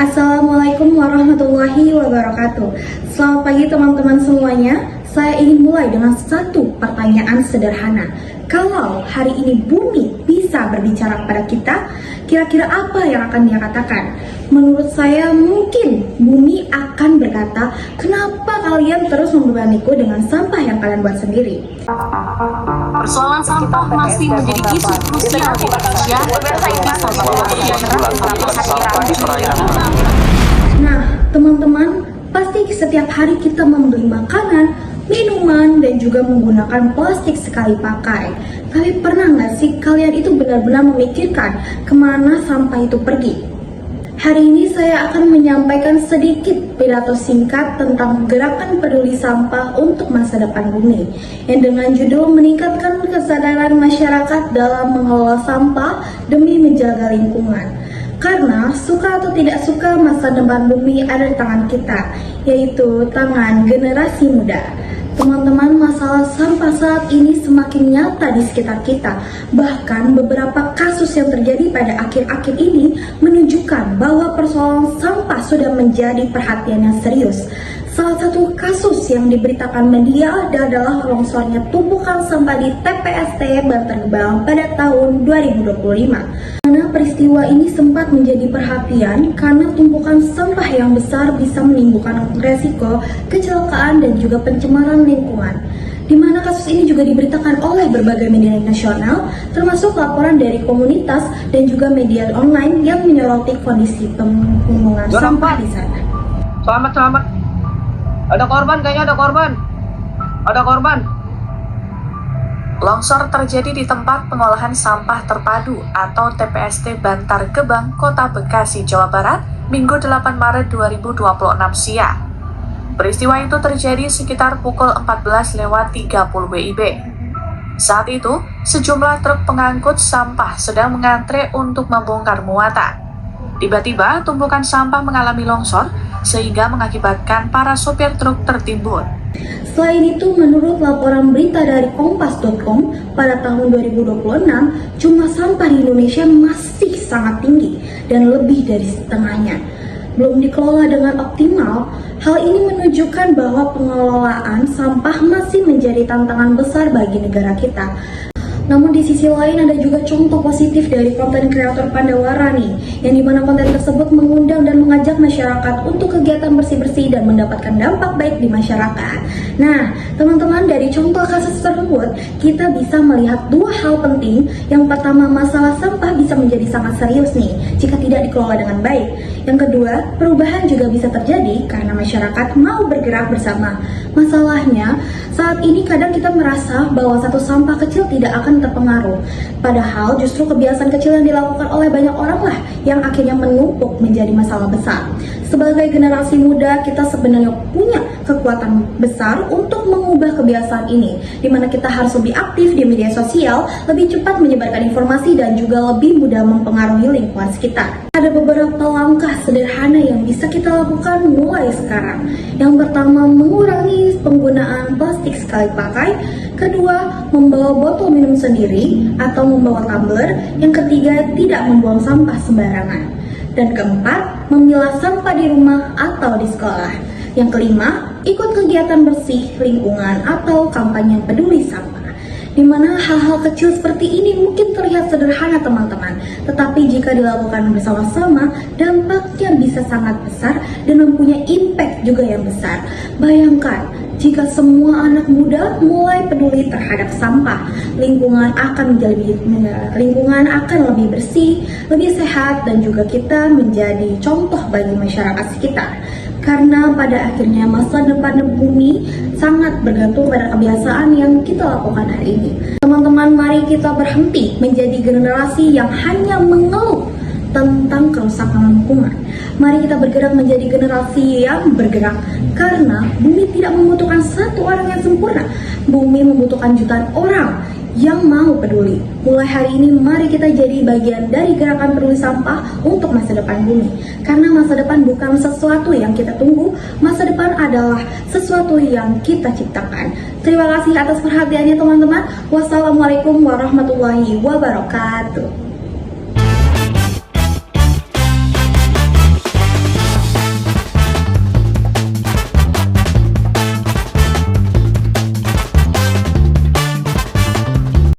Assalamualaikum warahmatullahi wabarakatuh. Selamat pagi teman-teman semuanya. Saya ingin mulai dengan satu pertanyaan sederhana. Kalau hari ini bumi bisa berbicara kepada kita, kira-kira apa yang akan dia katakan? Menurut saya mungkin bumi akan berkata, kenapa kalian terus membebaniku dengan sampah yang kalian buat sendiri? Persoalan sampah masih menjadi isu krusial di Indonesia. Nah, teman-teman, pasti setiap hari kita membeli makanan, minuman, dan juga menggunakan plastik sekali pakai. Tapi pernah nggak sih kalian itu benar-benar memikirkan kemana sampah itu pergi? Hari ini saya akan menyampaikan sedikit pidato singkat tentang gerakan peduli sampah untuk masa depan bumi, yang dengan judul meningkatkan kesadaran masyarakat dalam mengelola sampah demi menjaga lingkungan. Karena suka atau tidak suka, masa depan bumi ada di tangan kita, yaitu tangan generasi muda. Teman-teman, masalah sampah saat ini semakin nyata di sekitar kita. Bahkan beberapa kasus yang terjadi pada akhir-akhir ini menunjukkan bahwa persoalan sampah sudah menjadi perhatian yang serius. Salah satu kasus yang diberitakan media adalah longsornya tumpukan sampah di TPST Bantar Gebang pada tahun 2025. Karena peristiwa ini sempat menjadi perhatian karena tumpukan sampah yang besar bisa menimbulkan resiko kecelakaan dan juga pencemaran lingkungan. Di mana kasus ini juga diberitakan oleh berbagai media nasional, termasuk laporan dari komunitas dan juga media online yang menyoroti kondisi pembuangan sampah di sana. Selamat. Ada korban, kayaknya ada korban. Ada korban. Longsor terjadi di tempat pengolahan sampah terpadu atau TPST Bantar Gebang, Kota Bekasi, Jawa Barat, Minggu 8 Maret 2026 siang. Peristiwa itu terjadi sekitar pukul 14.30 WIB. Saat itu, sejumlah truk pengangkut sampah sedang mengantre untuk membongkar muatan. Tiba-tiba, tumpukan sampah mengalami longsor sehingga mengakibatkan para sopir truk tertimbun. Selain itu, menurut laporan berita dari kompas.com, pada tahun 2026, jumlah sampah di Indonesia masih sangat tinggi dan lebih dari setengahnya belum dikelola dengan optimal. Hal ini menunjukkan bahwa pengelolaan sampah masih menjadi tantangan besar bagi negara kita. Namun di sisi lain ada juga contoh positif dari konten kreator Pandawara nih, yang dimana konten tersebut mengundang dan mengajak masyarakat untuk kegiatan bersih-bersih dan mendapatkan dampak baik di masyarakat. Nah, teman-teman, dari contoh kasus tersebut kita bisa melihat dua hal penting. Yang pertama, masalah sampah bisa menjadi sangat serius nih jika tidak dikelola dengan baik. Yang kedua, perubahan juga bisa terjadi karena masyarakat mau bergerak bersama. Masalahnya, saat ini kadang kita merasa bahwa satu sampah kecil tidak akan terpengaruh. Padahal justru kebiasaan kecil yang dilakukan oleh banyak orang lah yang akhirnya menumpuk menjadi masalah besar. Sebagai generasi muda, kita sebenarnya punya kekuatan besar untuk mengubah kebiasaan ini, di mana kita harus lebih aktif di media sosial, lebih cepat menyebarkan informasi, dan juga lebih mudah mempengaruhi lingkungan sekitar. Ada beberapa langkah sederhana yang bisa kita lakukan mulai sekarang. Yang pertama, mengurangi penggunaan plastik sekali pakai. Kedua, membawa botol minum sendiri atau membawa tumbler. Yang ketiga, tidak membuang sampah sembarangan. Dan keempat, memilah sampah di rumah atau di sekolah. Yang kelima, ikut kegiatan bersih lingkungan atau kampanye peduli sampah. Di mana hal-hal kecil seperti ini mungkin terlihat sederhana teman-teman, tetapi jika dilakukan bersama-sama, dampaknya bisa sangat besar dan mempunyai impact juga yang besar. Bayangkan, jika semua anak muda mulai peduli terhadap sampah, lingkungan akan lebih bersih, lebih sehat, dan juga kita menjadi contoh bagi masyarakat sekitar. Karena pada akhirnya masa depan bumi sangat bergantung pada kebiasaan yang kita lakukan hari ini. Teman-teman, mari kita berhenti menjadi generasi yang hanya mengeluh tentang kerusakan lingkungan. Mari kita bergerak menjadi generasi yang bergerak, karena bumi tidak membutuhkan satu orang yang sempurna. Bumi membutuhkan jutaan orang yang mau peduli. Mulai hari ini, mari kita jadi bagian dari gerakan peduli sampah untuk masa depan bumi. Karena masa depan bukan sesuatu yang kita tunggu, masa depan adalah sesuatu yang kita ciptakan. Terima kasih atas perhatiannya teman-teman. Wassalamualaikum warahmatullahi wabarakatuh.